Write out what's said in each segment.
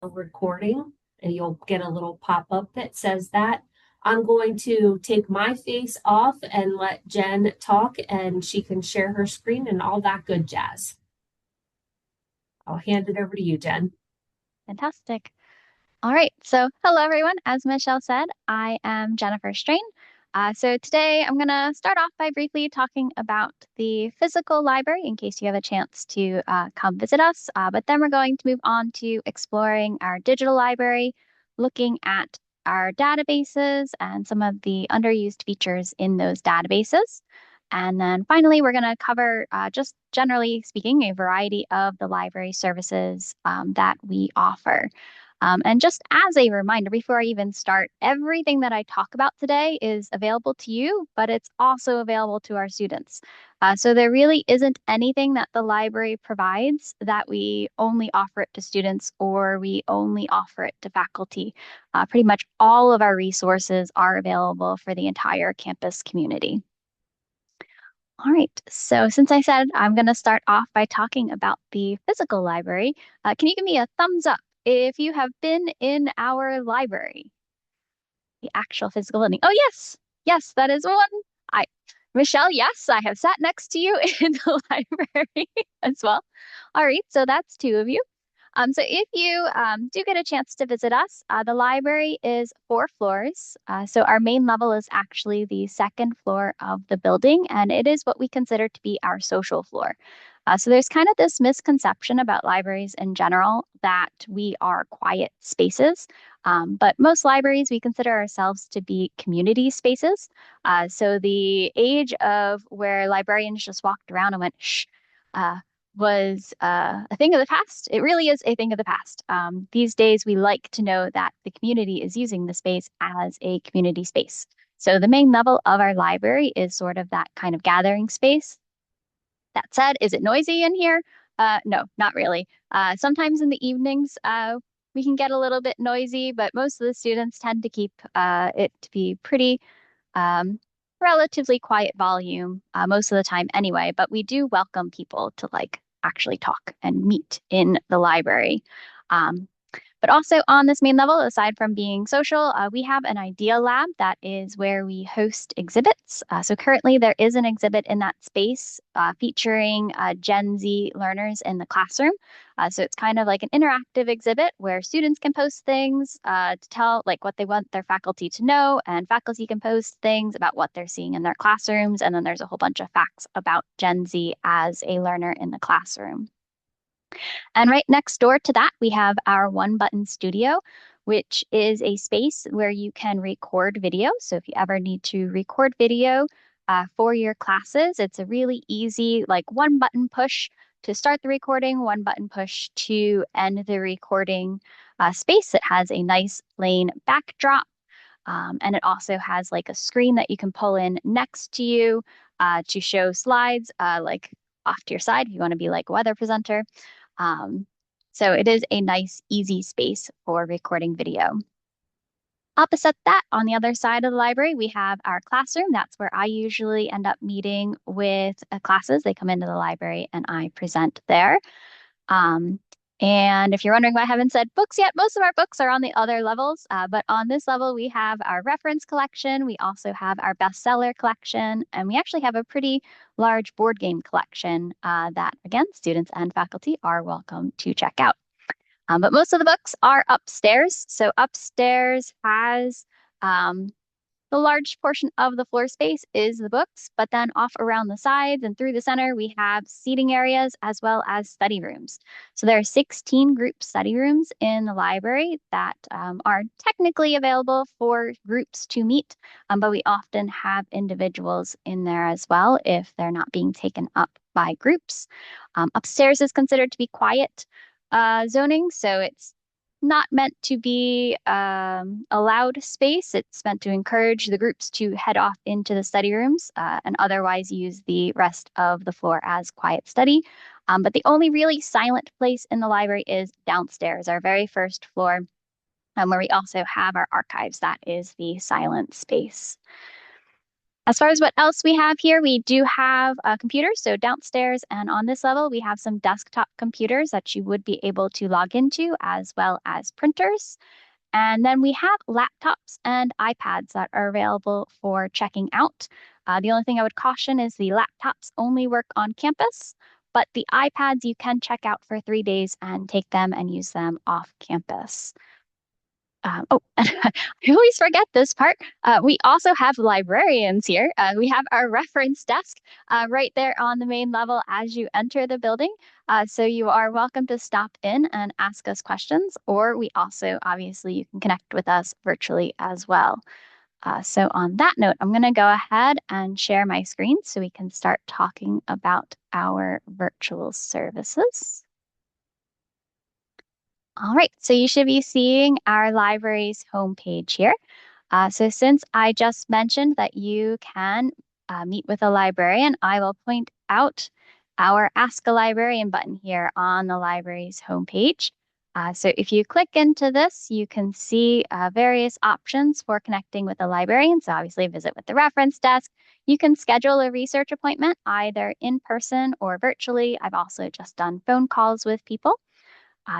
a recording and you'll get a little pop-up that says that. I'm going to take my face off and let Jen talk and she can share her screen and all that good jazz. I'll hand it over to you, Jen. Fantastic. All right. So, hello, everyone. As Michelle said, I am Jennifer Strain. So, today I'm going to start off by briefly talking about the physical library in case you have a chance to come visit us. But then we're going to move on to exploring our digital library, looking at our databases and some of the underused features in those databases. And then finally, we're going to cover, just generally speaking, a variety of the library services that we offer. And just as a reminder, before I even start, everything that I talk about today is available to you, but it's also available to our students. So there really isn't anything that the library provides that we only offer it to students or we only offer it to faculty. Pretty much all of our resources are available for the entire campus community. All right, so since I said I'm going to start off by talking about the physical library, can you give me a thumbs up if you have been in our library, the actual physical building? Oh, yes, yes, that is one. I, Michelle, yes, I have sat next to you in the library as well. All right, so that's two of you. So if you do get a chance to visit us, the library is 4 floors. So our main level is actually the second floor of the building, and it is what we consider to be our social floor. So there's kind of this misconception about libraries in general that we are quiet spaces. But most libraries, we consider ourselves to be community spaces. So the age of where librarians just walked around and went, shh, was a thing of the past. It really is a thing of the past. These days, we like to know that the community is using the space as a community space. So the main level of our library is sort of that kind of gathering space. That said, is it noisy in here? No, not really. Sometimes in the evenings, we can get a little bit noisy, but most of the students tend to keep it to be pretty um, relatively quiet volume most of the time anyway, but we do welcome people to like actually talk and meet in the library. Um, but also on this main level, aside from being social, we have an idea lab that is where we host exhibits. So currently there is an exhibit in that space featuring Gen Z learners in the classroom. So it's kind of like an interactive exhibit where students can post things to tell like what they want their faculty to know, and faculty can post things about what they're seeing in their classrooms. And then there's a whole bunch of facts about Gen Z as a learner in the classroom. And right next door to that, we have our One Button Studio, which is a space where you can record video. So if you ever need to record video for your classes, it's a really easy, like one button push to start the recording, one button push to end the recording space. It has a nice plain backdrop. And it also has like a screen that you can pull in next to you to show slides like off to your side if you want to be like a weather presenter. Um, so it is a nice, easy space for recording video. Opposite that, on the other side of the library, we have our classroom. That's where I usually end up meeting with classes. They come into the library and I present there. Um, and if you're wondering why I haven't said books yet, most of our books are on the other levels. But on this level, we have our reference collection. We also have our bestseller collection. And we actually have a pretty large board game collection that, again, students and faculty are welcome to check out. But most of the books are upstairs. So upstairs has um, the large portion of the floor space is the books, but then off around the sides and through the center, we have seating areas as well as study rooms. So there are 16 group study rooms in the library that are technically available for groups to meet, but we often have individuals in there as well if they're not being taken up by groups. Upstairs is considered to be quiet zoning, so it's not meant to be a loud space. It's meant to encourage the groups to head off into the study rooms and otherwise use the rest of the floor as quiet study. But the only really silent place in the library is downstairs, our very first floor, where we also have our archives. That is the silent space. As far as what else we have here, we do have computers. So downstairs and on this level, we have some desktop computers that you would be able to log into, as well as printers. And then we have laptops and iPads that are available for checking out. The only thing I would caution is the laptops only work on campus, but the iPads you can check out for 3 days and take them and use them off campus. I always forget this part. We also have librarians here. We have our reference desk right there on the main level as you enter the building. So you are welcome to stop in and ask us questions, or we also, obviously, you can connect with us virtually as well. So on that note, I'm going to go ahead and share my screen so we can start talking about our virtual services. All right, so you should be seeing our library's homepage here. So since I just mentioned that you can meet with a librarian, I will point out our Ask a Librarian button here on the library's homepage. So if you click into this, you can see various options for connecting with a librarian. So obviously visit with the reference desk. You can schedule a research appointment either in person or virtually. I've also just done phone calls with people.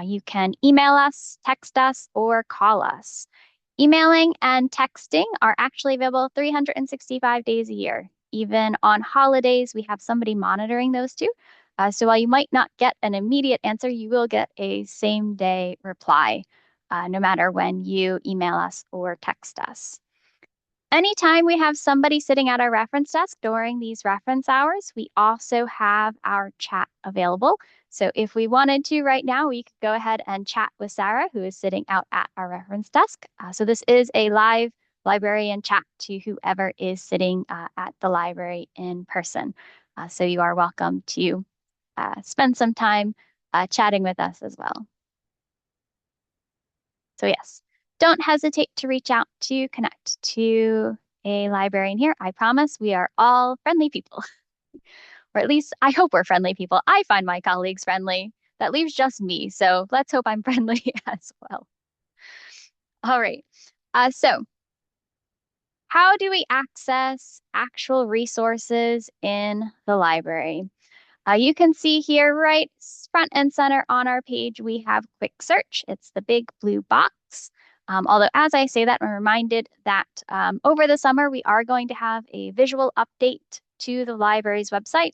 You can email us, text us, or call us. Emailing and texting are actually available 365 days a year. Even on holidays, we have somebody monitoring those too. So while you might not get an immediate answer, you will get a same day reply, no matter when you email us or text us. Anytime we have somebody sitting at our reference desk during these reference hours, we also have our chat available. So if we wanted to right now, we could go ahead and chat with Sarah, who is sitting out at our reference desk. So this is a live librarian chat to whoever is sitting at the library in person. So you are welcome to spend some time chatting with us as well. So yes, don't hesitate to reach out to connect to a librarian here. I promise we are all friendly people. Or at least I hope we're friendly people. I find my colleagues friendly. That leaves just me. So let's hope I'm friendly as well. All right. So how do we access actual resources in the library? You can see here right front and center on our page, we have Quick Search. It's the big blue box. Although as I say that, I'm reminded that over the summer, we are going to have a visual update to the library's website.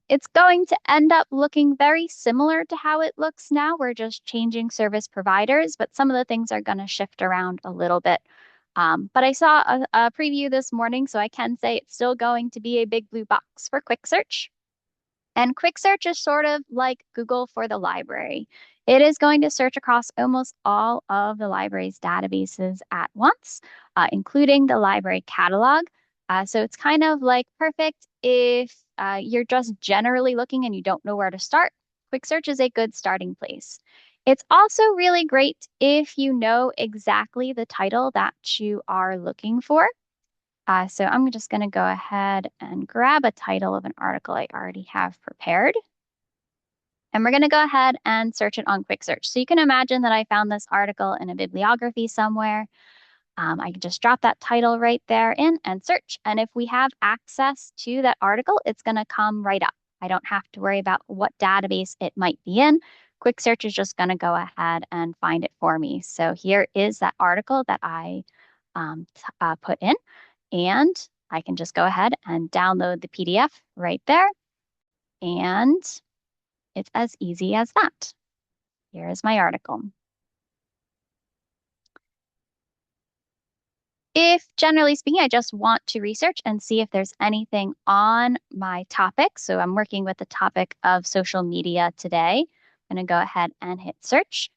It's going to end up looking very similar to how it looks now. We're just changing service providers, but some of the things are going to shift around a little bit. But I saw a preview this morning, so I can say it's still going to be a big blue box for Quick Search. And Quick Search is sort of like Google for the library. It is going to search across almost all of the library's databases at once, including the library catalog. So it's kind of like perfect if you're just generally looking and you don't know where to start. Quick Search is a good starting place. It's also really great if you know exactly the title that you are looking for. So I'm just going to go ahead and grab a title of an article I already have prepared. And we're going to go ahead and search it on Quick Search. So you can imagine that I found this article in a bibliography somewhere. I can just drop that title right there in and search. And if we have access to that article, it's going to come right up. I don't have to worry about what database it might be in. Quick Search is just going to go ahead and find it for me. So here is that article that I put in. And I can just go ahead and download the PDF right there. And it's as easy as that. Here is my article. If generally speaking, I just want to research and see if there's anything on my topic. So I'm working with the topic of social media today. I'm going to go ahead and hit search.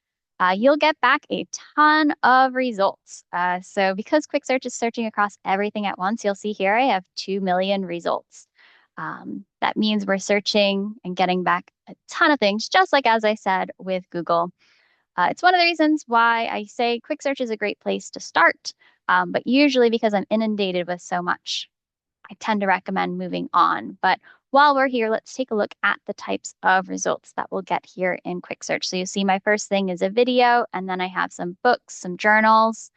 You'll get back a ton of results. So because Quick Search is searching across everything at once, you'll see here I have 2 million results. That means we're searching and getting back a ton of things, just like as I said with Google. It's one of the reasons why I say Quick Search is a great place to start, but usually because I'm inundated with so much, I tend to recommend moving on. But while we're here, let's take a look at the types of results that we'll get here in Quick Search. So you see my first thing is a video, and then I have some books, some journals,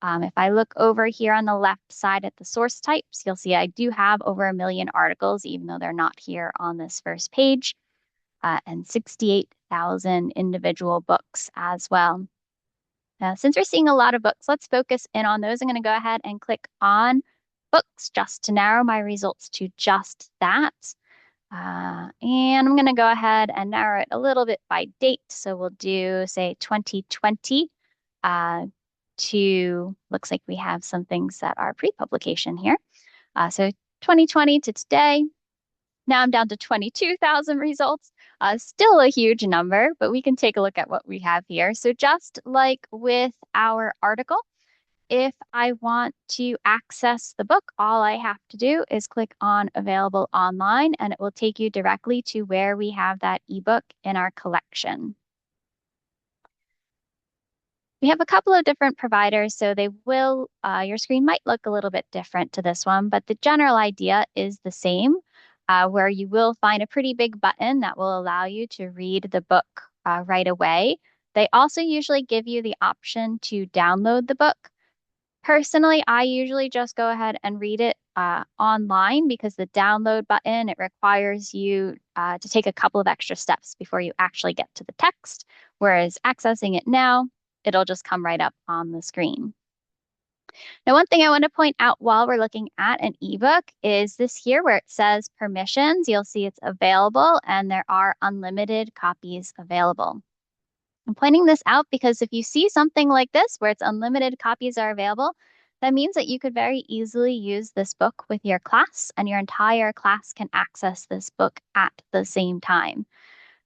If I look over here on the left side at the source types, you'll see I do have over 1 million articles, even though they're not here on this first page, and 68,000 individual books as well. Since we're seeing a lot of books, let's focus in on those. I'm going to go ahead and click on books just to narrow my results to just that. And I'm going to go ahead and narrow it a little bit by date. So we'll do, say, 2020 looks like we have some things that are pre-publication here. So 2020 to today. Now I'm down to 22,000 results. Still a huge number, but we can take a look at what we have here. So just like with our article, if I want to access the book, all I have to do is click on Available Online, and it will take you directly to where we have that ebook in our collection. We have a couple of different providers, so they will, your screen might look a little bit different to this one, but the general idea is the same, where you will find a pretty big button that will allow you to read the book right away. They also usually give you the option to download the book. Personally, I usually just go ahead and read it online because the download button, it requires you to take a couple of extra steps before you actually get to the text, whereas accessing it now, it'll just come right up on the screen. Now, one thing I want to point out while we're looking at an ebook is this here where it says permissions. You'll see it's available and there are unlimited copies available. I'm pointing this out because if you see something like this where it's unlimited copies are available, that means that you could very easily use this book with your class and your entire class can access this book at the same time.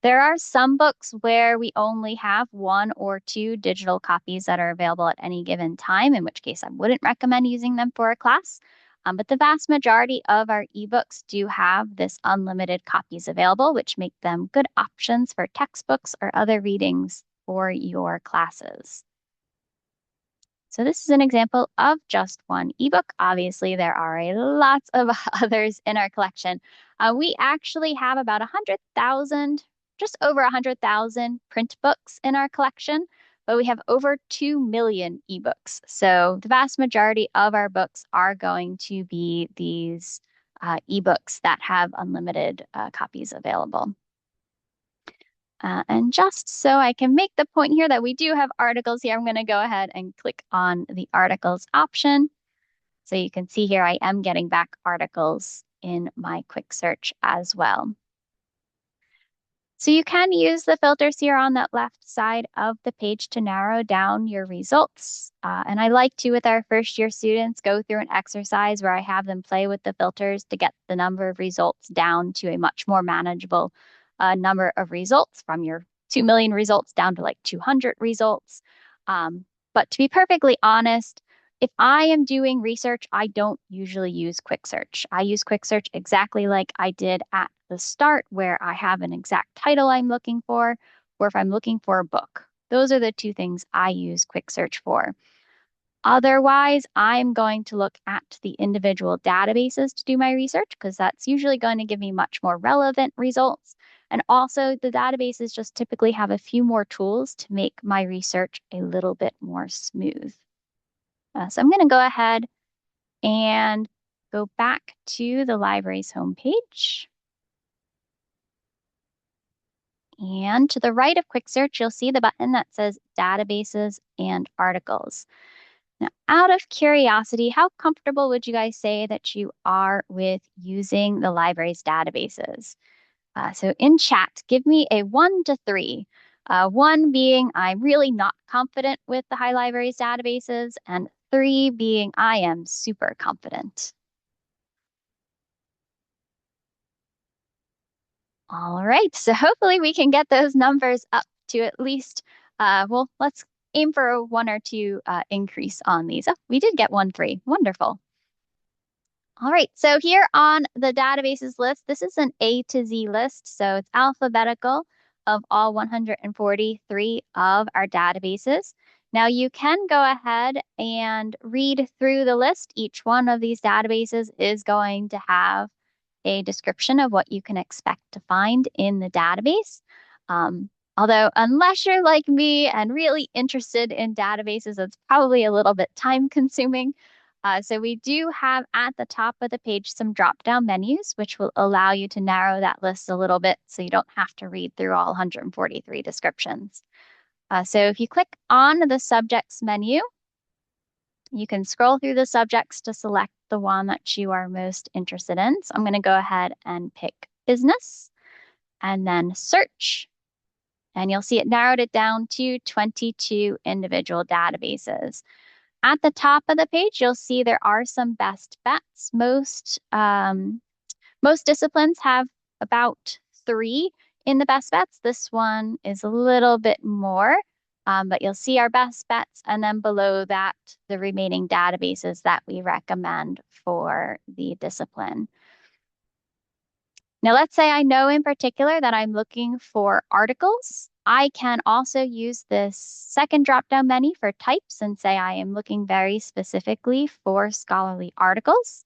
There are some books where we only have 1 or 2 digital copies that are available at any given time, in which case I wouldn't recommend using them for a class. But the vast majority of our ebooks do have this unlimited copies available, which make them good options for textbooks or other readings for your classes. So this is an example of just one ebook. Obviously, there are lots of others in our collection. We actually have about 100,000, just over 100,000 print books in our collection, but we have over 2 million ebooks. So the vast majority of our books are going to be these ebooks that have unlimited copies available. And just so I can make the point here that we do have articles here, I'm going to go ahead and click on the articles option. So you can see here I am getting back articles in my quick search as well. So you can use the filters here on that left side of the page to narrow down your results. And I like to, with our first year students, go through an exercise where I have them play with the filters to get the number of results down to a much more manageable number of results, from your 2 million results down to like 200 results. But to be perfectly honest, if I am doing research, I don't usually use quick search. I use quick search exactly like I did at the start, where I have an exact title I'm looking for, or if I'm looking for a book. Those are the 2 things I use quick search for. Otherwise, I'm going to look at the individual databases to do my research because that's usually going to give me much more relevant results. And also the databases just typically have a few more tools to make my research a little bit more smooth. So I'm going to go ahead and go back to the library's homepage. And to the right of quick search, you'll see the button that says databases and articles. Now, out of curiosity, how comfortable would you guys say that you are with using the library's databases? So in chat, give me a 1 to 3. 1 being I'm really not confident with the High Library's databases, and 3 being I am super confident. All right, so hopefully we can get those numbers up to at least, well, let's aim for a 1 or 2 increase on these. Oh, we did get 1 3. Wonderful. All right, so here on the databases list, this is an A to Z list, so it's alphabetical of all 143 of our databases. Now you can go ahead and read through the list. Each one of these databases is going to have a description of what you can expect to find in the database. Although, unless you're like me and really interested in databases, it's probably a little bit time consuming. So we do have at the top of the page some drop-down menus, which will allow you to narrow that list a little bit so you don't have to read through all 143 descriptions. So if you click on the subjects menu, you can scroll through the subjects to select the one that you are most interested in. So I'm going to go ahead and pick business and then search. And you'll see it narrowed it down to 22 individual databases. At the top of the page, you'll see there are some best bets. Most disciplines have about 3 in the best bets. This one is a little bit more, but you'll see our best bets, and then below that, the remaining databases that we recommend for the discipline. Now, let's say I know in particular that I'm looking for articles. I can also use this second drop-down menu for types and say I am looking very specifically for scholarly articles.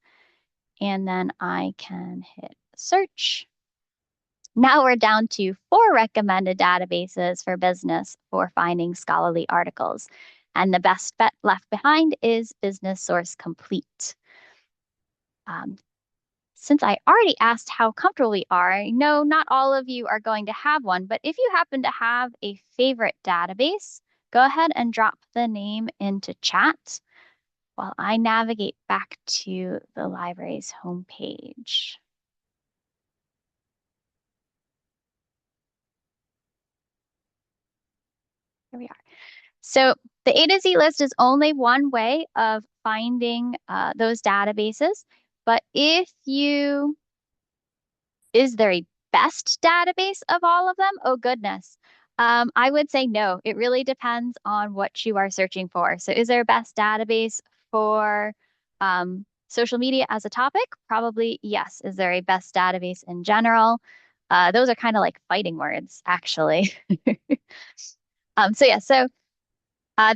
And then I can hit search. Now we're down to 4 recommended databases for business for finding scholarly articles. And the best bet left behind is Business Source Complete. Since I already asked how comfortable we are, I know not all of you are going to have one, but if you happen to have a favorite database, go ahead and drop the name into chat while I navigate back to the library's homepage. Here we are. So the A to Z list is only one way of finding those databases, but is there a best database of all of them? Oh, goodness. I would say no. It really depends on what you are searching for. So is there a best database for social media as a topic? Probably yes. Is there a best database in general? Those are kind of like fighting words, actually. So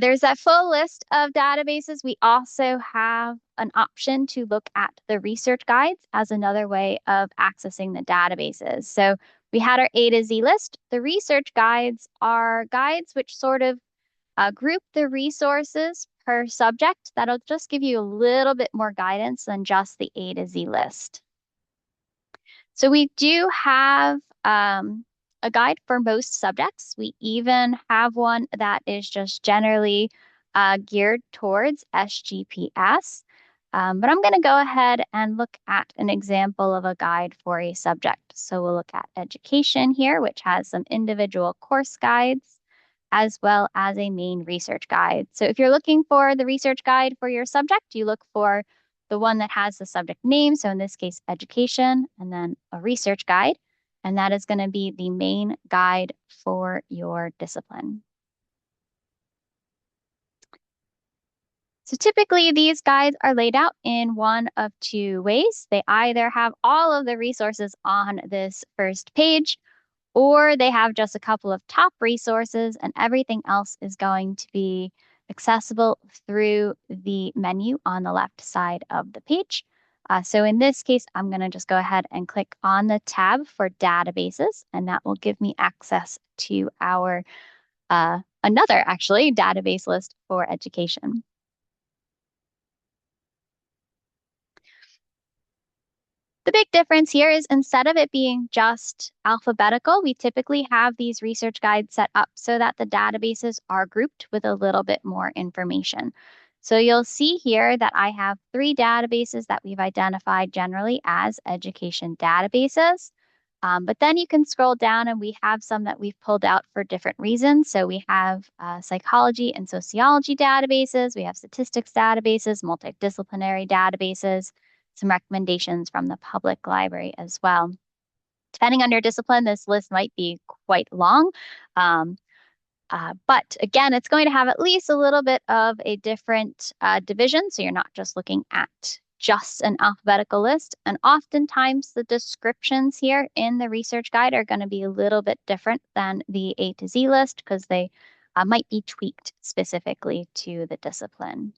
there's that full list of databases. We also have an option to look at the research guides as another way of accessing the databases. So we had our A to Z list. The research guides are guides which sort of group the resources per subject. That'll just give you a little bit more guidance than just the A to Z list. So we do have a guide for most subjects. We even have one that is just generally geared towards SGPS. But I'm going to go ahead and look at an example of a guide for a subject. So we'll look at education here, which has some individual course guides, as well as a main research guide. So if you're looking for the research guide for your subject, you look for the one that has the subject name. So in this case, education, and then a research guide. And that is going to be the main guide for your discipline. So typically these guides are laid out in one of 2 ways. They either have all of the resources on this first page, or they have just a couple of top resources and everything else is going to be accessible through the menu on the left side of the page. So in this case, I'm going to just go ahead and click on the tab for databases, and that will give me access to our another actually database list for education. The big difference here is instead of it being just alphabetical, we typically have these research guides set up so that the databases are grouped with a little bit more information. So you'll see here that I have 3 databases that we've identified generally as education databases. But then you can scroll down and we have some that we've pulled out for different reasons. So we have psychology and sociology databases, we have statistics databases, multidisciplinary databases, some recommendations from the public library as well. Depending on your discipline, this list might be quite long. But again, it's going to have at least a little bit of a different division. So you're not just looking at just an alphabetical list. And oftentimes the descriptions here in the research guide are going to be a little bit different than the A to Z list because they might be tweaked specifically to the discipline.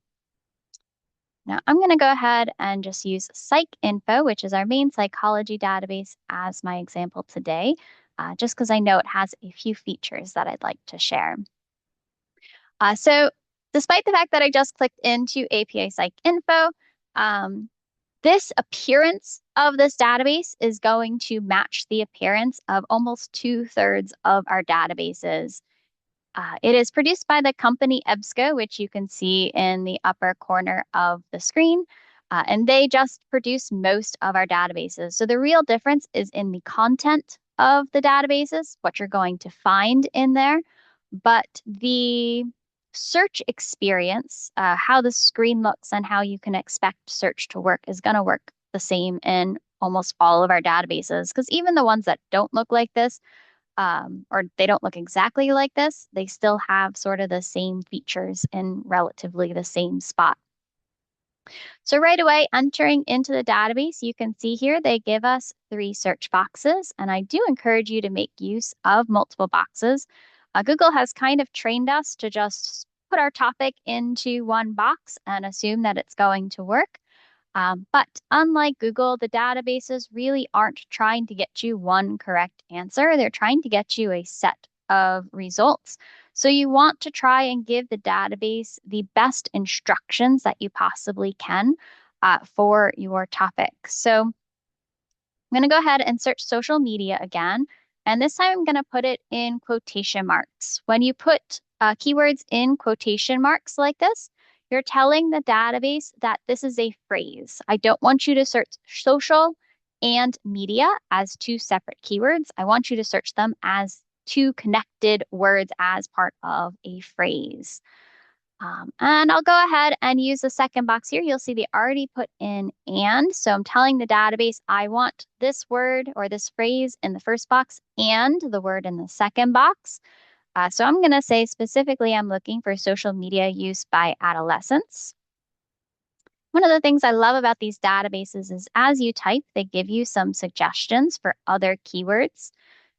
Now I'm going to go ahead and just use PsycInfo, which is our main psychology database, as my example today. just because I know it has a few features that I'd like to share. So despite the fact that I just clicked into APA Info, um, this appearance of this database is going to match the appearance of almost 2/3 of our databases. It is produced by the company EBSCO, which you can see in the upper corner of the screen, and they just produce most of our databases. So the real difference is in the content of the databases, what you're going to find in there, but the search experience, how the screen looks and how you can expect search to work is going to work the same in almost all of our databases, because even the ones that don't look like this, or they don't look exactly like this, they still have sort of the same features in relatively the same spot. So right away, entering into the database, you can see here they give us 3 search boxes, and I do encourage you to make use of multiple boxes. Google has kind of trained us to just put our topic into one box and assume that it's going to work. But unlike Google, the databases really aren't trying to get you one correct answer. They're trying to get you a set of results. So you want to try and give the database the best instructions that you possibly can for your topic. So I'm going to go ahead and search social media again. And this time I'm going to put it in quotation marks. When you put keywords in quotation marks like this, you're telling the database that this is a phrase. I don't want you to search social and media as 2 separate keywords. I want you to search them as 2 connected words as part of a phrase. And I'll go ahead and use the second box here. You'll see they already put in and. So I'm telling the database I want this word or this phrase in the first box and the word in the second box. So I'm going to say specifically I'm looking for social media use by adolescents. One of the things I love about these databases is as you type, they give you some suggestions for other keywords.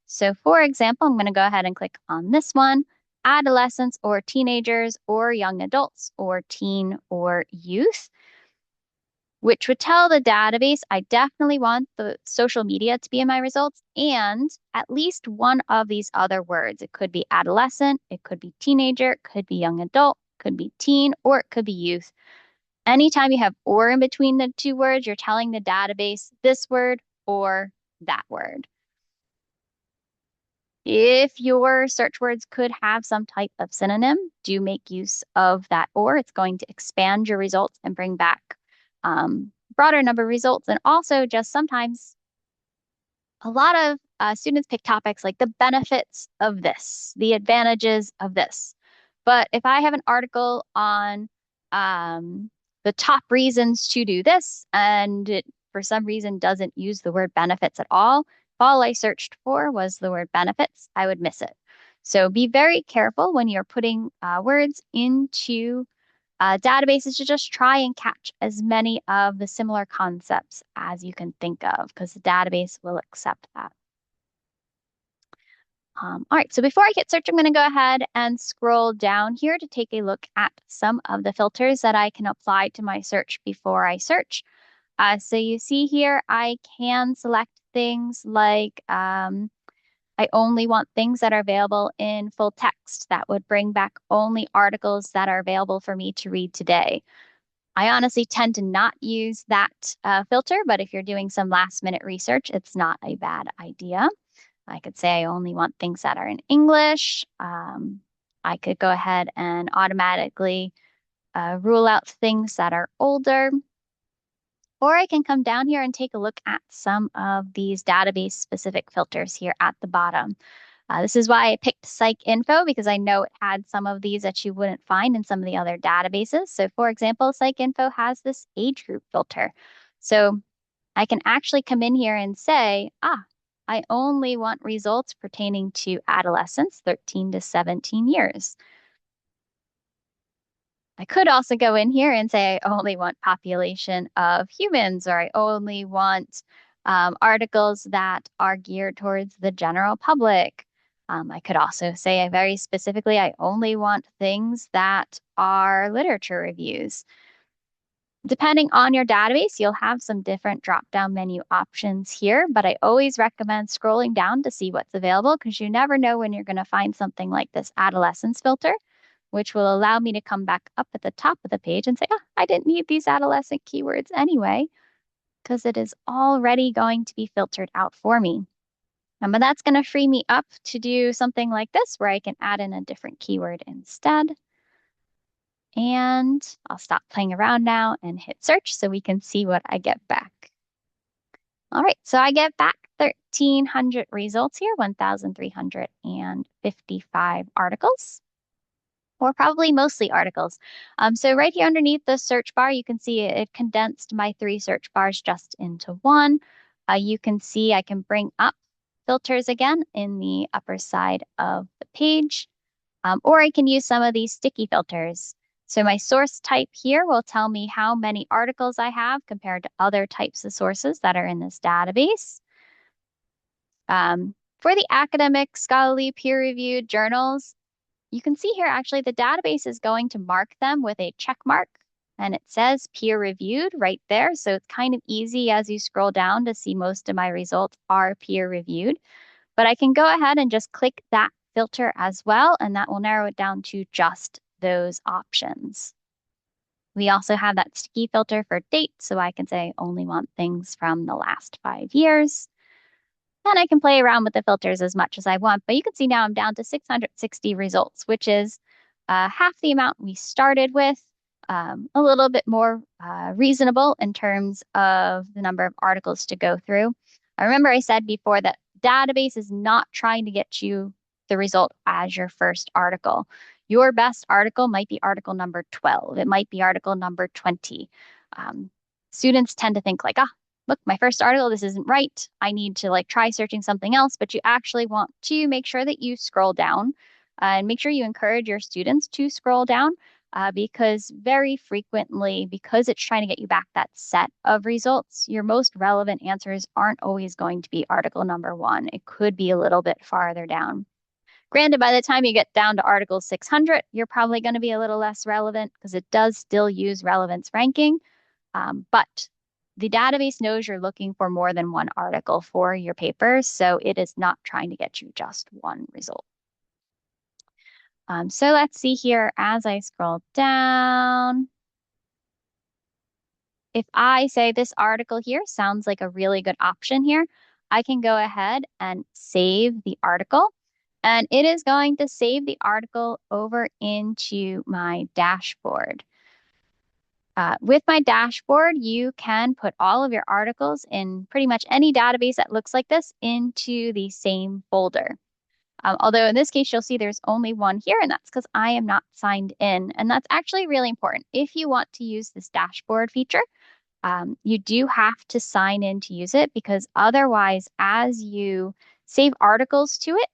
So for example, I'm going to go ahead and click on this one, adolescents or teenagers or young adults or teen or youth, which would tell the database I definitely want the social media to be in my results and at least one of these other words. It could be adolescent, it could be teenager, it could be young adult, could be teen, or it could be youth. Anytime you have or in between the 2 words, you're telling the database this word or that word. If your search words could have some type of synonym, do make use of that or. It's going to expand your results and bring back broader number of results. And also just sometimes a lot of students pick topics like the benefits of this, the advantages of this. But if I have an article on the top reasons to do this, and it for some reason doesn't use the word benefits at all, if all I searched for was the word benefits, I would miss it. So be very careful when you're putting words into databases to just try and catch as many of the similar concepts as you can think of, because the database will accept that. All right, so before I get search, I'm going to go ahead and scroll down here to take a look at some of the filters that I can apply to my search before I search. So you see here, I can select things like I only want things that are available in full text. That would bring back only articles that are available for me to read today. I honestly tend to not use that filter, but if you're doing some last minute research, it's not a bad idea. I could say I only want things that are in English. I could go ahead and automatically rule out things that are older. Or I can come down here and take a look at some of these database specific filters here at the bottom. This is why I picked PsycInfo, because I know it had some of these that you wouldn't find in some of the other databases. So for example, PsycInfo has this age group filter. So I can actually come in here and say, I only want results pertaining to adolescents, 13 to 17 years. I could also go in here and say I only want population of humans, or I only want articles that are geared towards the general public. I could also say I very specifically, I only want things that are literature reviews. Depending on your database, you'll have some different drop-down menu options here, but I always recommend scrolling down to see what's available because you never know when you're going to find something like this adolescence filter, which will allow me to come back up at the top of the page and say, oh, I didn't need these adolescent keywords anyway, because it is already going to be filtered out for me. But that's going to free me up to do something like this where I can add in a different keyword instead. And I'll stop playing around now and hit search so we can see what I get back. All right, so I get back 1,300 results here, 1,355 articles, or probably mostly articles. So right here underneath the search bar, you can see it condensed my 3 search bars just into one. You can see I can bring up filters again in the upper side of the page, or I can use some of these sticky filters. So my source type here will tell me how many articles I have compared to other types of sources that are in this database. For the academic, scholarly, peer-reviewed journals, you can see here actually the database is going to mark them with a check mark, and it says peer-reviewed right there. So it's kind of easy as you scroll down to see most of my results are peer-reviewed. But I can go ahead and just click that filter as well, and that will narrow it down to just those options. We also have that sticky filter for date, so I can say only want things from the last 5 years. And I can play around with the filters as much as I want, but you can see now I'm down to 660 results, which is half the amount we started with, a little bit more reasonable in terms of the number of articles to go through. I remember I said before that database is not trying to get you the result as your first article. Your best article might be article number 12. It might be article number 20. Students tend to think like, look, my first article, this isn't right. I need to like try searching something else, but you actually want to make sure that you scroll down and make sure you encourage your students to scroll down because very frequently, because it's trying to get you back that set of results, your most relevant answers aren't always going to be article number 1. It could be a little bit farther down. Granted, by the time you get down to article 600, you're probably going to be a little less relevant because it does still use relevance ranking. But the database knows you're looking for more than one article for your paper, so it is not trying to get you just one result. So let's see here as I scroll down. If I say this article here sounds like a really good option here, I can go ahead and save the article. And it is going to save the article over into my dashboard. With my dashboard, you can put all of your articles in pretty much any database that looks like this into the same folder. Although in this case, you'll see there's only one here, and that's because I am not signed in. And that's actually really important. If you want to use this dashboard feature, you do have to sign in to use it because otherwise, as you save articles to it,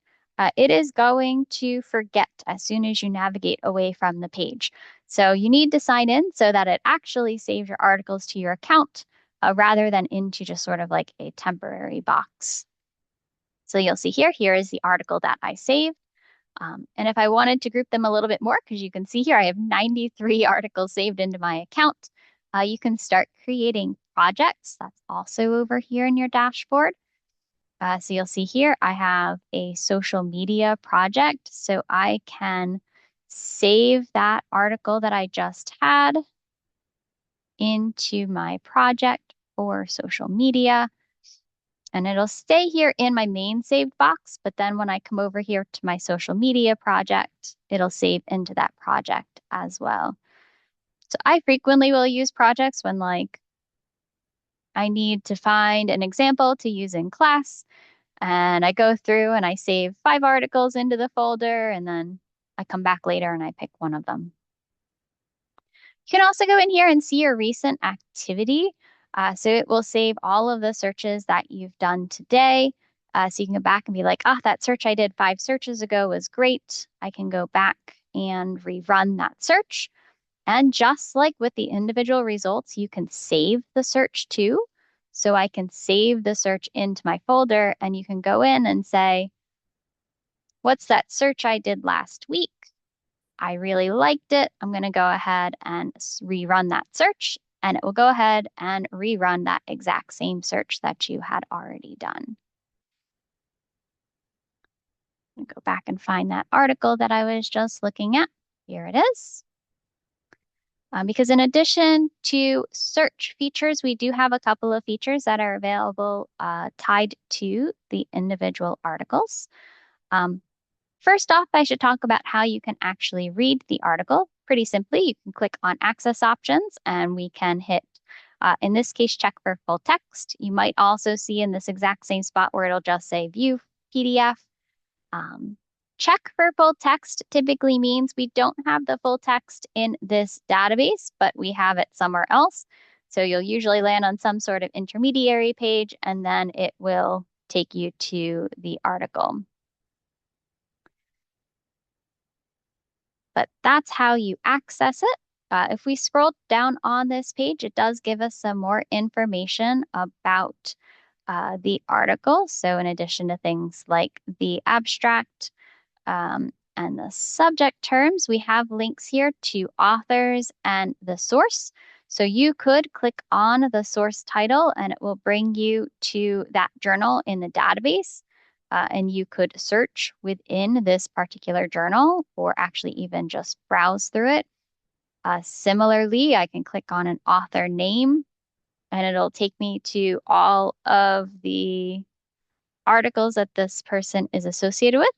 it is going to forget as soon as you navigate away from the page. So you need to sign in so that it actually saves your articles to your account rather than into just sort of like a temporary box. So you'll see here is the article that I saved. And if I wanted to group them a little bit more, because you can see here I have 93 articles saved into my account, you can start creating projects. That's also over here in your dashboard. So you'll see here I have a social media project. So I can save that article that I just had into my project for social media. And it'll stay here in my main saved box, but then when I come over here to my social media project, it'll save into that project as well. So I frequently will use projects when like I need to find an example to use in class. And I go through and I save 5 articles into the folder, and then I come back later and I pick one of them. You can also go in here and see your recent activity. So it will save all of the searches that you've done today. So you can go back and be like, that search I did 5 searches ago was great. I can go back and rerun that search. And just like with the individual results, you can save the search too. So I can save the search into my folder, and you can go in and say, what's that search I did last week? I really liked it. I'm going to go ahead and rerun that search. and it will go ahead and rerun that exact same search that you had already done. Go back and find that article that I was just looking at. Here it is. Because in addition to search features, we do have a couple of features that are available tied to the individual articles. First off, I should talk about how you can actually read the article. Pretty simply, you can click on Access Options and we can hit, in this case, check for full text. You might also see in this exact same spot where it'll just say View PDF. Check for full text typically means we don't have the full text in this database, but we have it somewhere else. So you'll usually land on some sort of intermediary page, and then it will take you to the article. But that's how you access it. If we scroll down on this page, it does give us some more information about the article. So in addition to things like the abstract, and the subject terms, we have links here to authors and the source. So you could click on the source title and it will bring you to that journal in the database. And you could search within this particular journal or actually even just browse through it. Similarly, I can click on an author name and it'll take me to all of the articles that this person is associated with.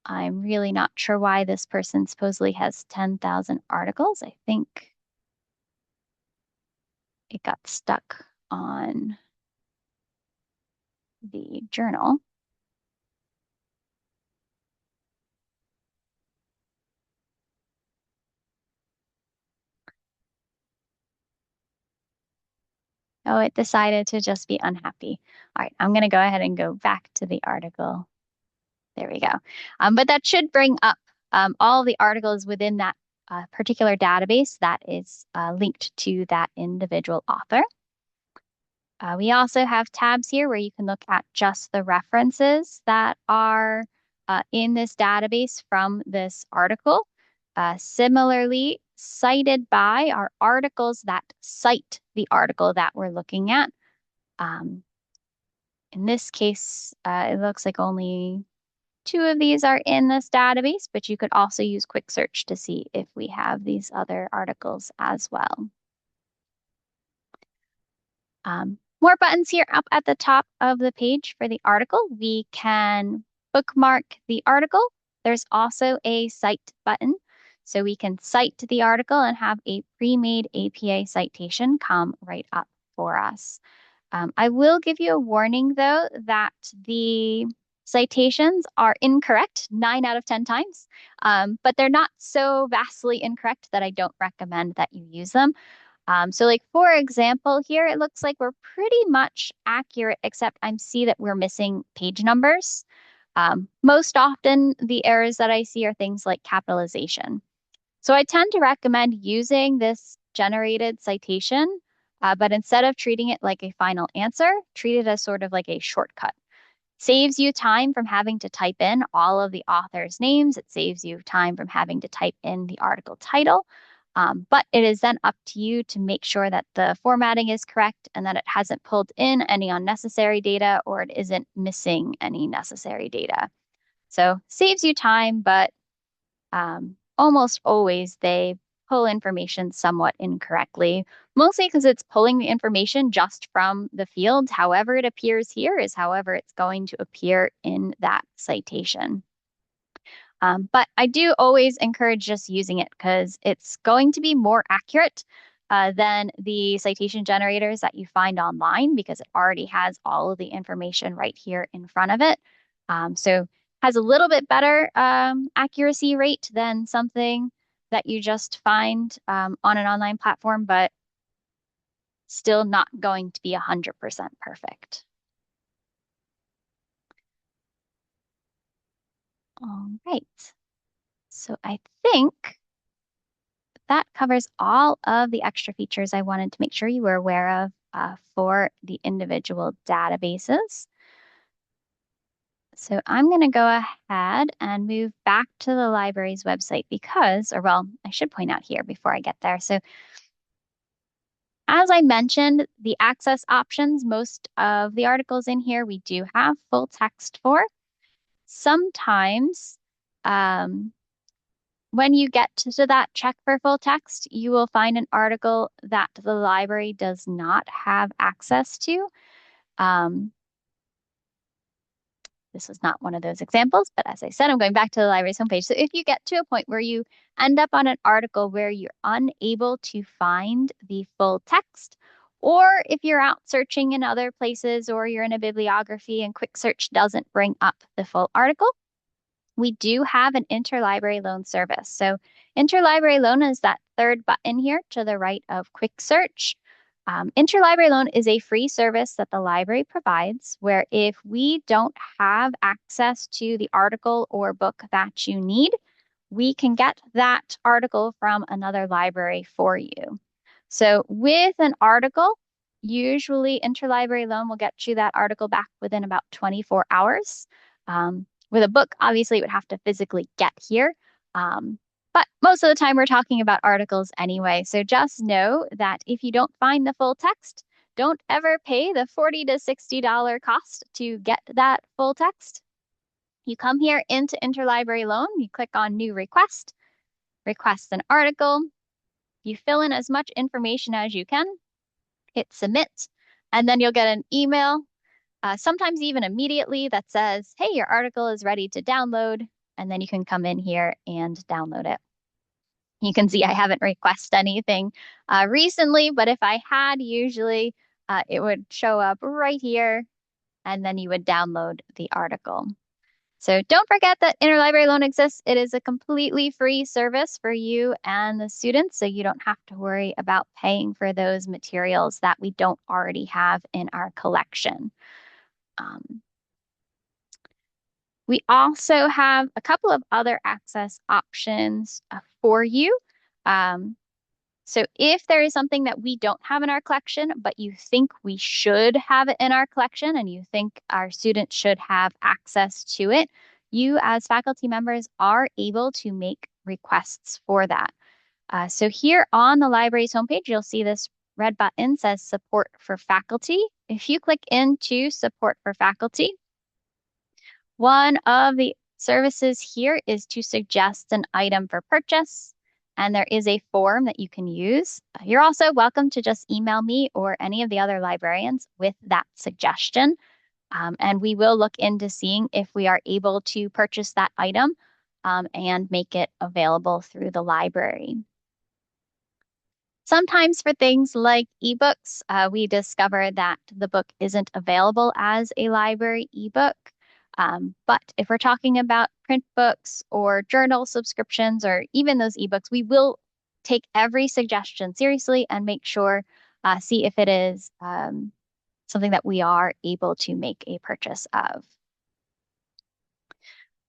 I'm really not sure why this person supposedly has 10,000 articles. I think it got stuck on the journal. Oh, it decided to just be unhappy. All right, I'm going to go ahead and go back to the article. There we go. But that should bring up all the articles within that particular database that is linked to that individual author. We also have tabs here where you can look at just the references that are in this database from this article. Similarly, cited by are articles that cite the article that we're looking at. In this case, it looks like only 2 of these are in this database, but you could also use quick search to see if we have these other articles as well. More buttons here up at the top of the page for the article. We can bookmark the article. There's also a cite button. So we can cite the article and have a pre-made APA citation come right up for us. I will give you a warning, though, that the citations are incorrect 9 out of 10 times, but they're not so vastly incorrect that I don't recommend that you use them. So like, for example, here, it looks like we're pretty much accurate, except I see that we're missing page numbers. Most often, the errors that I see are things like capitalization. So I tend to recommend using this generated citation, but instead of treating it like a final answer, treat it as sort of like a shortcut. Saves you time from having to type in all of the author's names. It saves you time from having to type in the article title. But it is then up to you to make sure that the formatting is correct and that it hasn't pulled in any unnecessary data or it isn't missing any necessary data. So saves you time, but almost always they pull information somewhat incorrectly, mostly because it's pulling the information just from the field. However it appears here is however it's going to appear in that citation. But I do always encourage just using it because it's going to be more accurate than the citation generators that you find online because it already has all of the information right here in front of it. So has a little bit better accuracy rate than something that you just find on an online platform, but still not going to be 100% perfect. All right. So I think that covers all of the extra features I wanted to make sure you were aware of for the individual databases. So I'm going to go ahead and move back to the library's website because, or well, I should point out here before I get there. So As I mentioned, the access options, most of the articles in here we do have full text for. Sometimes um, when you get to that check for full text, you will find an article that the library does not have access to. Um, This was not one of those examples, but as I said, I'm going back to the library's homepage. So if you get to a point where you end up on an article where you're unable to find the full text, or if you're out searching in other places or you're in a bibliography and quick search doesn't bring up the full article, we do have an interlibrary loan service. So interlibrary loan is that third button here to the right of quick search. Interlibrary loan is a free service that the library provides where if we don't have access to the article or book that you need, we can get that article from another library for you. So with an article, usually interlibrary loan will get you that article back within about 24 hours. With a book, obviously, it would have to physically get here. But most of the time, we're talking about articles anyway. So just know that if you don't find the full text, don't ever pay the $40 to $60 cost to get that full text. You come here into Interlibrary Loan, you click on New Request, request an article, you fill in as much information as you can, hit submit, and then you'll get an email, sometimes even immediately, that says, hey, your article is ready to download, and then you can come in here and download it. You can see I haven't requested anything recently, but if I had, usually it would show up right here, and then you would download the article. So don't forget that Interlibrary Loan exists. It is a completely free service for you and the students, so you don't have to worry about paying for those materials that we don't already have in our collection. We also have a couple of other access options for you. So if there is something that we don't have in our collection, but you think we should have it in our collection and you think our students should have access to it, you as faculty members are able to make requests for that. So here on the library's homepage, you'll see this red button says Support for Faculty. If you click into Support for Faculty, one of the services here is to suggest an item for purchase, and there is a form that you can use. You're also welcome to just email me or any of the other librarians with that suggestion, and we will look into seeing if we are able to purchase that item and make it available through the library. Sometimes for things like ebooks, we discover that the book isn't available as a library ebook. But if we're talking about print books or journal subscriptions or even those ebooks, we will take every suggestion seriously and make sure, see if it is something that we are able to make a purchase of.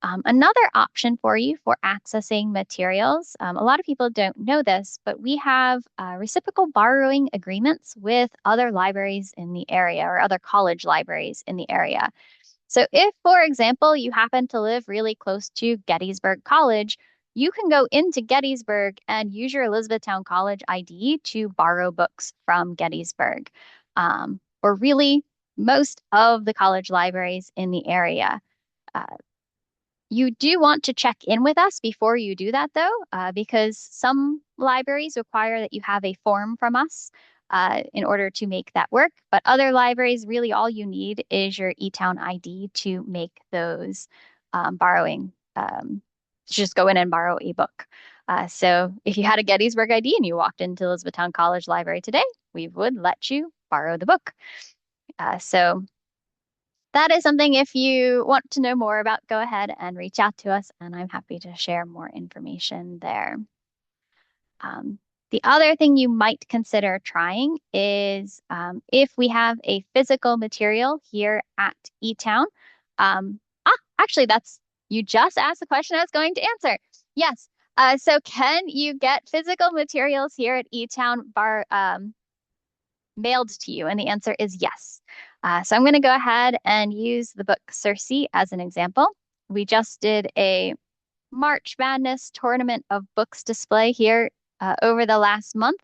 Another option for you for accessing materials, a lot of people don't know this, but we have reciprocal borrowing agreements with other libraries in the area or other college libraries in the area. So if, for example, you happen to live really close to Gettysburg College, you can go into Gettysburg and use your Elizabethtown College ID to borrow books from Gettysburg, or really most of the college libraries in the area. You do want to check in with us before you do that, though, because some libraries require that you have a form from us in order to make that work. But other libraries, really all you need is your eTown ID to make those borrowing. Just go in and borrow a book. So if you had a Gettysburg ID and you walked into Elizabethtown College Library today, we would let you borrow the book. So that is something, if you want to know more about, go ahead and reach out to us, and I'm happy to share more information there. The other thing you might consider trying is if we have a physical material here at eTown. Actually, you just asked the question I was going to answer. Yes. So can you get physical materials here at eTown mailed to you? And the answer is yes. So I'm going to go ahead and use the book Circe as an example. We just did a March Madness tournament of books display here over the last month.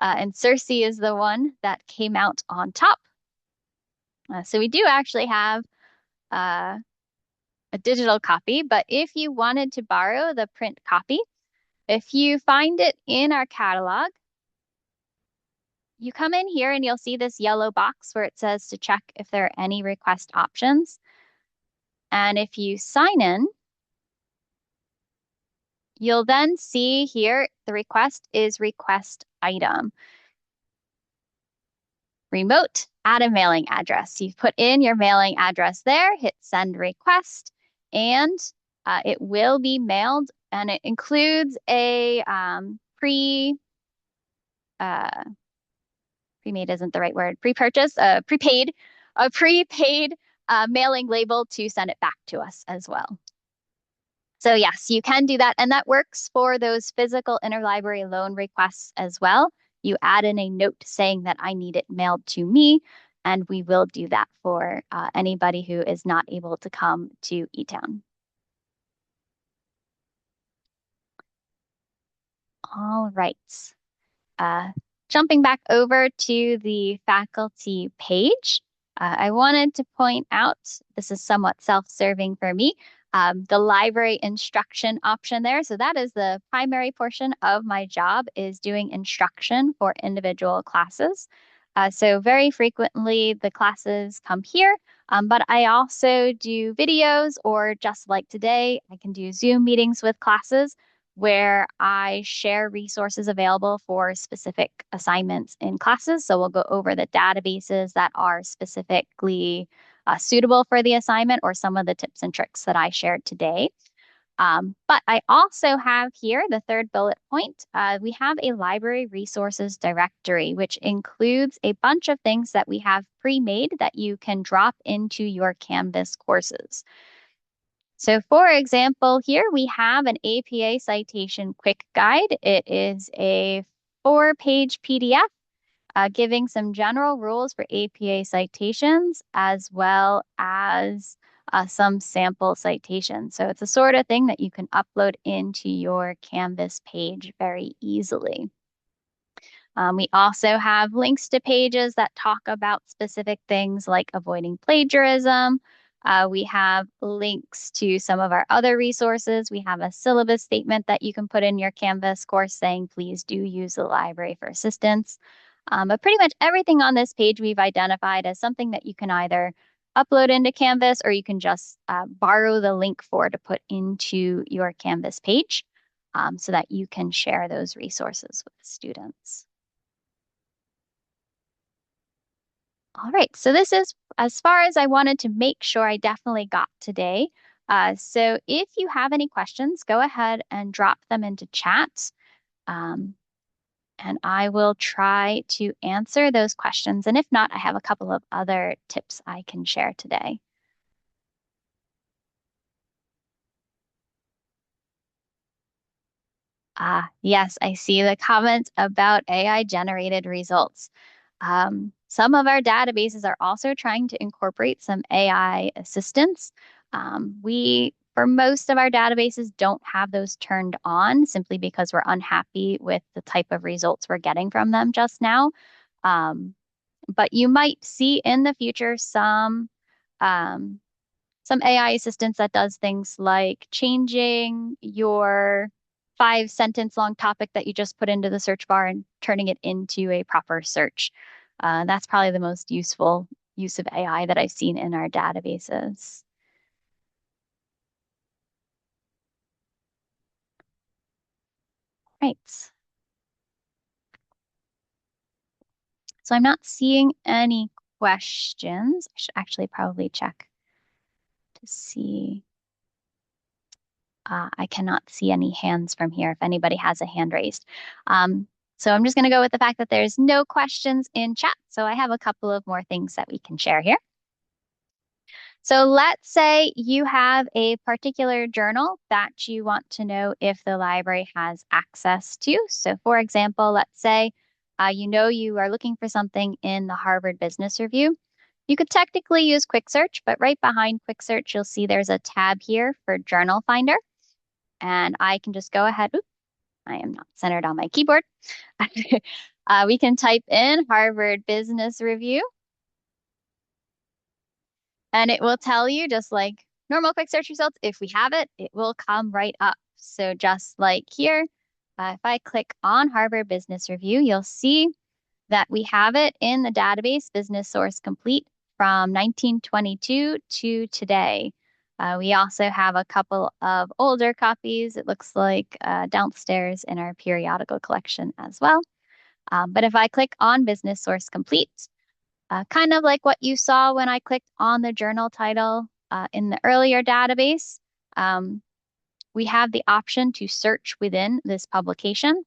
and Circe is the one that came out on top. So we do actually have uh, a digital copy, but if you wanted to borrow the print copy, if you find it in our catalog, you come in here and you'll see this yellow box where it says to check if there are any request options. And if you sign in, you'll then see here the request is request item. Remote, add a mailing address. You put in your mailing address there, hit send request, and it will be mailed. And it includes a pre-made isn't the right word, pre-purchase, a prepaid mailing label to send it back to us as well. So yes, you can do that. And that works for those physical interlibrary loan requests as well. You add in a note saying that I need it mailed to me, and we will do that for anybody who is not able to come to eTown. All right. Jumping back over to the faculty page, I wanted to point out, this is somewhat self-serving for me, the library instruction option there. So that is the primary portion of my job, is doing instruction for individual classes. So very frequently the classes come here, but I also do videos, or just like today, I can do Zoom meetings with classes where I share resources available for specific assignments in classes. So we'll go over the databases that are specifically suitable for the assignment, or some of the tips and tricks that I shared today. But I also have here the third bullet point. We have a library resources directory, which includes a bunch of things that we have pre-made that you can drop into your Canvas courses. So for example, here we have an APA citation quick guide. It is a 4-page PDF giving some general rules for APA citations, as well as some sample citations. So it's a sort of thing that you can upload into your Canvas page very easily. We also have links to pages that talk about specific things like avoiding plagiarism. We have links to some of our other resources. We have a syllabus statement that you can put in your Canvas course saying, please do use the library for assistance. But pretty much everything on this page we've identified as something that you can either upload into Canvas, or you can just borrow the link for to put into your Canvas page so that you can share those resources with students. All right, so this is as far as I wanted to make sure I definitely got today. So if you have any questions, go ahead and drop them into chat. And I will try to answer those questions. And if not, I have a couple of other tips I can share today. Yes, I see the comment about AI generated results. Some of our databases are also trying to incorporate some AI assistance. For most of our databases, don't have those turned on simply because we're unhappy with the type of results we're getting from them just now. But you might see in the future some AI assistance that does things like changing your 5-sentence long topic that you just put into the search bar and turning it into a proper search. That's probably the most useful use of AI that I've seen in our databases. Right. So I'm not seeing any questions. I should actually probably check to see. I cannot see any hands from here if anybody has a hand raised. So I'm just going to go with the fact that there's no questions in chat. So I have a couple of more things that we can share here. So let's say you have a particular journal that you want to know if the library has access to. So for example, let's say you are looking for something in the Harvard Business Review. You could technically use Quick Search, but right behind Quick Search, you'll see there's a tab here for Journal Finder. And I can just go ahead I am not centered on my keyboard. We can type in Harvard Business Review, and it will tell you, just like normal quick search results, if we have it, it will come right up. So just like here, if I click on Harvard Business Review, you'll see that we have it in the database Business Source Complete from 1922 to today. We also have a couple of older copies, it looks like, downstairs in our periodical collection as well. But if I click on Business Source Complete, kind of like what you saw when I clicked on the journal title in the earlier database, we have the option to search within this publication.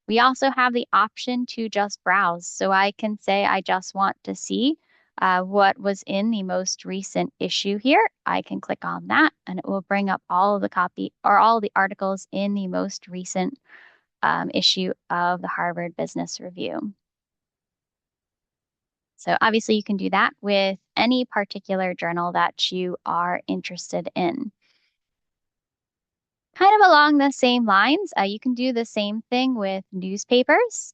We also have the option to just browse. So I can say I just want to see what was in the most recent issue here. I can click on that and it will bring up all of the copy or all the articles in the most recent issue of the Harvard Business Review. So obviously you can do that with any particular journal that you are interested in. Kind of along the same lines, you can do the same thing with newspapers,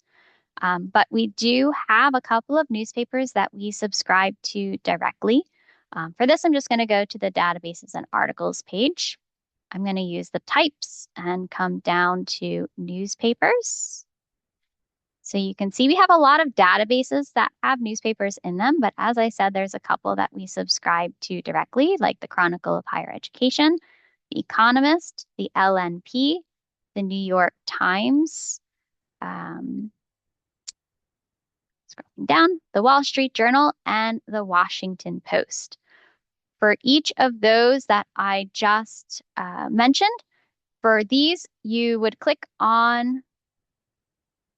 but we do have a couple of newspapers that we subscribe to directly. For this, I'm just going to go to the databases and articles page. I'm going to use the types and come down to newspapers. So you can see we have a lot of databases that have newspapers in them, but as I said, there's a couple that we subscribe to directly, like the Chronicle of Higher Education, the Economist, the LNP, the New York Times, scrolling down, the Wall Street Journal, and the Washington Post. For each of those that I just mentioned, for these, you would click on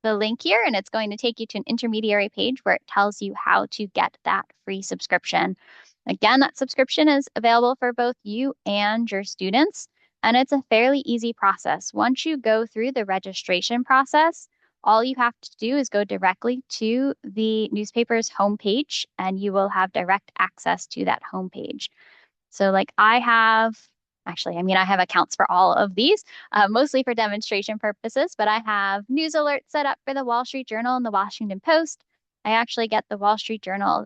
the link here, and it's going to take you to an intermediary page where it tells you how to get that free subscription. Again, that subscription is available for both you and your students, and it's a fairly easy process. Once you go through the registration process, all you have to do is go directly to the newspaper's homepage, and you will have direct access to that homepage. So like I have accounts for all of these, mostly for demonstration purposes, but I have news alerts set up for the Wall Street Journal and the Washington Post. I actually get the Wall Street Journal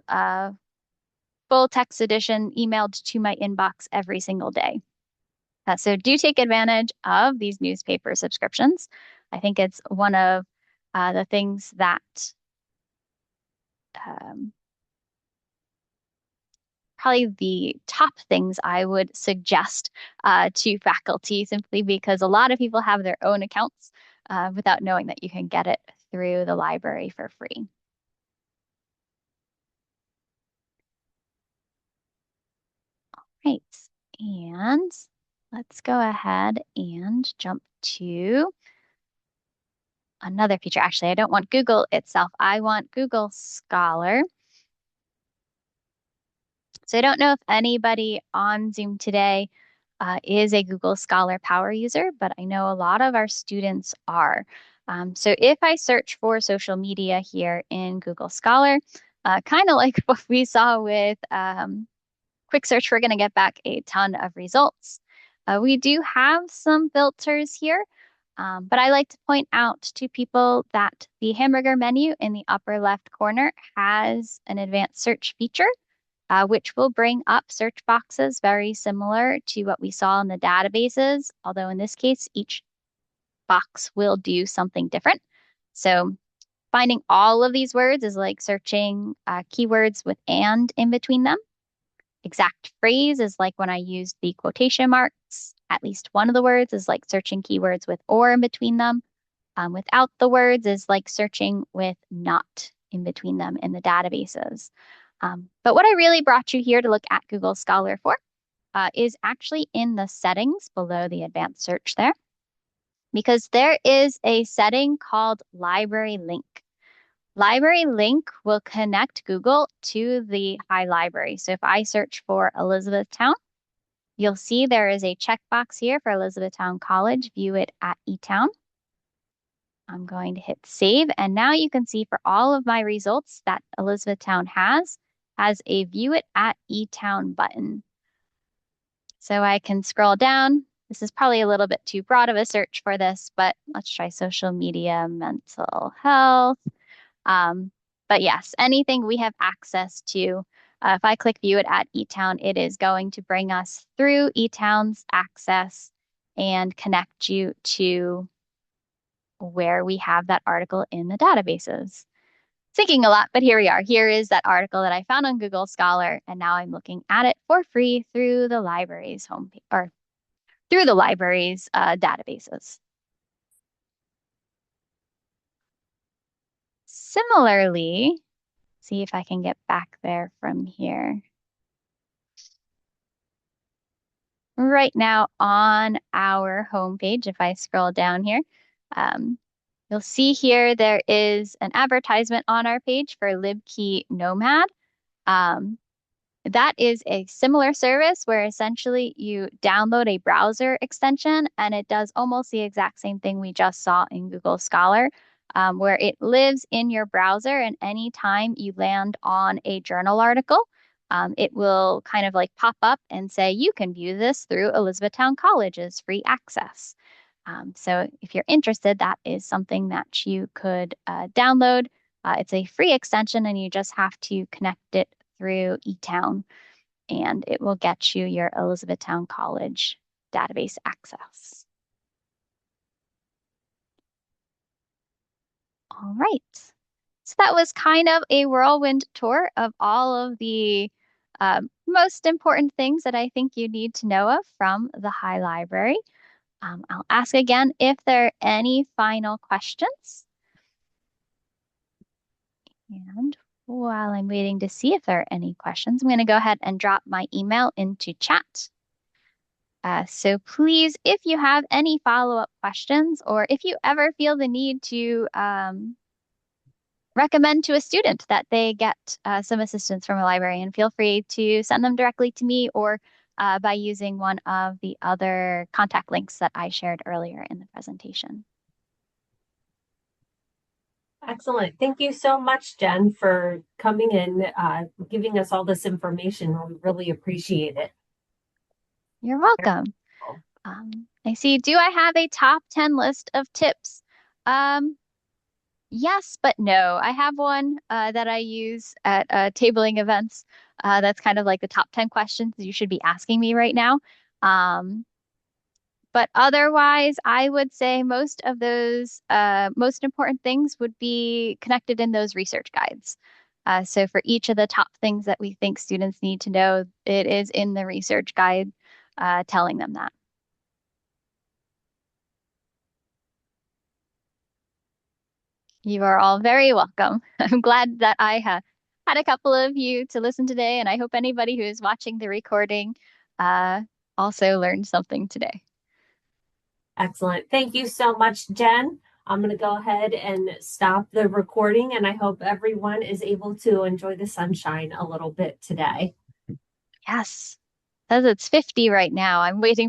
full text edition emailed to my inbox every single day. So do take advantage of these newspaper subscriptions. I think it's one of the things that probably the top things I would suggest to faculty, simply because a lot of people have their own accounts without knowing that you can get it through the library for free. All right, and let's go ahead and jump to another feature. Actually, I don't want Google itself. I want Google Scholar. So I don't know if anybody on Zoom today is a Google Scholar Power user, but I know a lot of our students are. So if I search for social media here in Google Scholar, kind of like what we saw with Quick Search, we're going to get back a ton of results. We do have some filters here, but I like to point out to people that the hamburger menu in the upper left corner has an advanced search feature, which will bring up search boxes very similar to what we saw in the databases, although in this case, each box will do something different. So finding all of these words is like searching keywords with "and" in between them. Exact phrase is like when I use the quotation marks. At least one of the words is like searching keywords with "or" in between them. Without the words is like searching with "not" in between them in the databases. But what I really brought you here to look at Google Scholar for is actually in the settings below the advanced search there, because there is a setting called Library Link. Library Link will connect Google to the High Library. So if I search for Elizabethtown, you'll see there is a checkbox here for Elizabethtown College, view it at eTown. I'm going to hit save, and now you can see for all of my results that Elizabethtown has a view it at eTown button. So I can scroll down This is probably a little bit too broad of a search for this, but let's try social media, mental health. Um, but yes, anything we have access to, if I click view it at eTown, it is going to bring us through eTown's access and connect you to where we have that article in the databases. Thinking a lot, but here we are. Here is that article that I found on Google Scholar, and now I'm looking at it for free through the library's homepage or through the library's databases. Similarly, see if I can get back there from here. Right now on our homepage, if I scroll down here, um, you'll see here there is an advertisement on our page for LibKey Nomad. Um, that is a similar service where essentially you download a browser extension and it does almost the exact same thing we just saw in Google Scholar, where it lives in your browser, and anytime you land on a journal article, it will kind of like pop up and say, you can view this through Elizabethtown College's free access. So if you're interested, that is something that you could download. It's a free extension and you just have to connect it through eTown and it will get you your Elizabethtown College database access. All right. So that was kind of a whirlwind tour of all of the most important things that I think you need to know of from the High Library. I'll ask again if there are any final questions. And while I'm waiting to see if there are any questions, I'm going to go ahead and drop my email into chat. So please, if you have any follow-up questions, or if you ever feel the need to recommend to a student that they get some assistance from a librarian, feel free to send them directly to me or by using one of the other contact links that I shared earlier in the presentation. Excellent. Thank you so much, Jen, for coming in, giving us all this information. We really appreciate it. You're welcome. I see. Do I have a top 10 list of tips? Yes, but no. I have one that I use at tabling events. That's kind of like the top 10 questions you should be asking me right now. But otherwise, I would say most of those most important things would be connected in those research guides. So for each of the top things that we think students need to know, it is in the research guide telling them that. You are all very welcome. I'm glad that I had a couple of you to listen today, and I hope anybody who is watching the recording also learned something today. Excellent. Thank you so much, Jen. I'm going to go ahead and stop the recording, and I hope everyone is able to enjoy the sunshine a little bit today. Yes, says it's 50 right now. I'm waiting